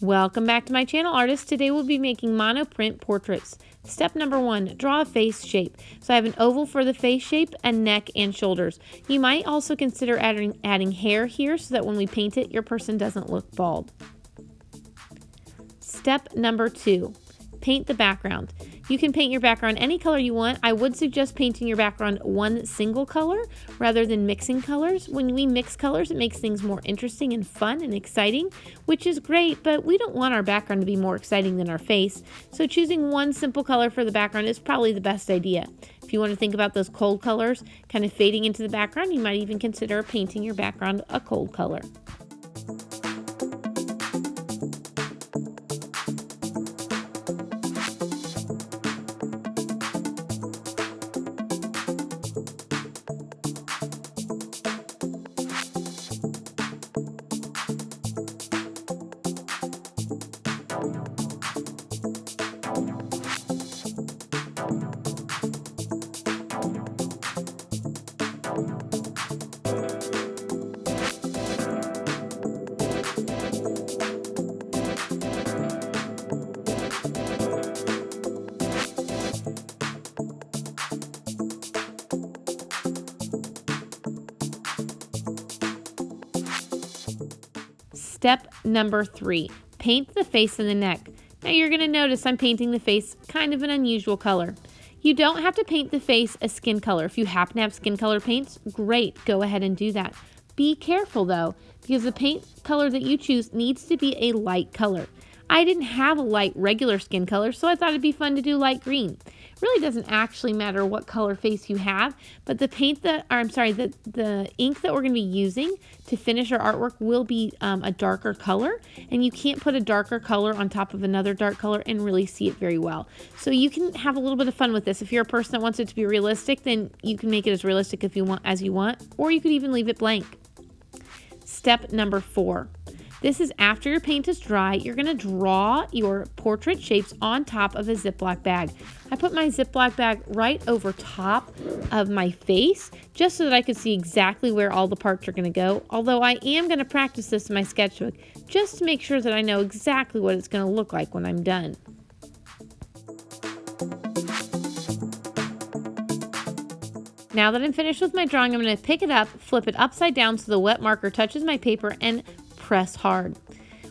Welcome back to my channel, artists. Today we'll be making Monoprint Portraits. Step number 1, draw a face shape. So I have an oval for the face shape and neck and shoulders. You might also consider adding hair here so that when we paint it, your person doesn't look bald. Step number 2, paint the background. You can paint your background any color you want. I would suggest painting your background one single color rather than mixing colors. When we mix colors, it makes things more interesting and fun and exciting, which is great, but we don't want our background to be more exciting than our face. So choosing one simple color for the background is probably the best idea. If you want to think about those cold colors kind of fading into the background, you might even consider painting your background a cold color. Step number 3, paint the face and the neck. Now you're going to notice I'm painting the face kind of an unusual color. You don't have to paint the face a skin color. If you happen to have skin color paints, great, go ahead and do that. Be careful though, because the paint color that you choose needs to be a light color. I didn't have a light regular skin color, so I thought it'd be fun to do light green. It really doesn't actually matter what color face you have, but the ink that we're going to be using to finish our artwork will be a darker color, and you can't put a darker color on top of another dark color and really see it very well. So you can have a little bit of fun with this. If you're a person that wants it to be realistic, then you can make it as realistic as you want, or you could even leave it blank. Step number 4. This is after your paint is dry. You're going to draw your portrait shapes on top of a ZIPLOC bag. I put my ZIPLOC bag right over top of my face just so that I could see exactly where all the parts are going to go. Although I am going to practice this in my sketchbook just to make sure that I know exactly what it's going to look like when I'm done. Now that I'm finished with my drawing, I'm going to pick it up, flip it upside down so the wet marker touches my paper, and press hard.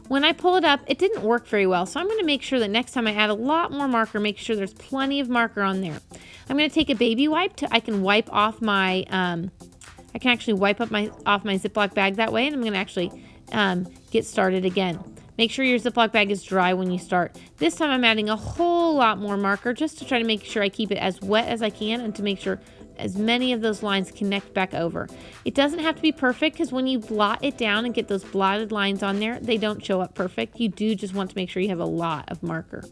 When I pull it up, it didn't work very well, so I'm going to make sure that next time I add a lot more marker, make sure there's plenty of marker on there. I'm going to take a baby wipe I can wipe off my I can actually wipe up off my ZIPLOC bag that way, and I'm going to actually get started again. Make sure your ZIPLOC bag is dry when you start. This time I'm adding a whole lot more marker just to try to make sure I keep it as wet as I can and to make sure as many of those lines connect back over. It doesn't have to be perfect, because when you blot it down and get those blotted lines on there, they don't show up perfect. You do just want to make sure you have a lot of marker.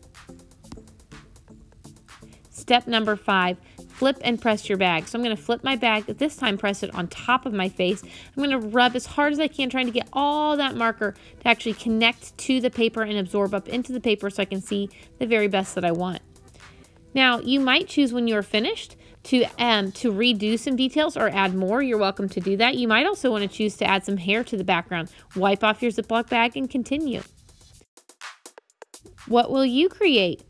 Step number 5, flip and press your bag. So I'm going to flip my bag, this time press it on top of my face. I'm going to rub as hard as I can, trying to get all that marker to actually connect to the paper and absorb up into the paper so I can see the very best that I want. Now, you might choose when you're finished to redo some details or add more. You're welcome to do that. You might also want to choose to add some hair to the background. Wipe off your ZIPLOC bag and continue. What will you create?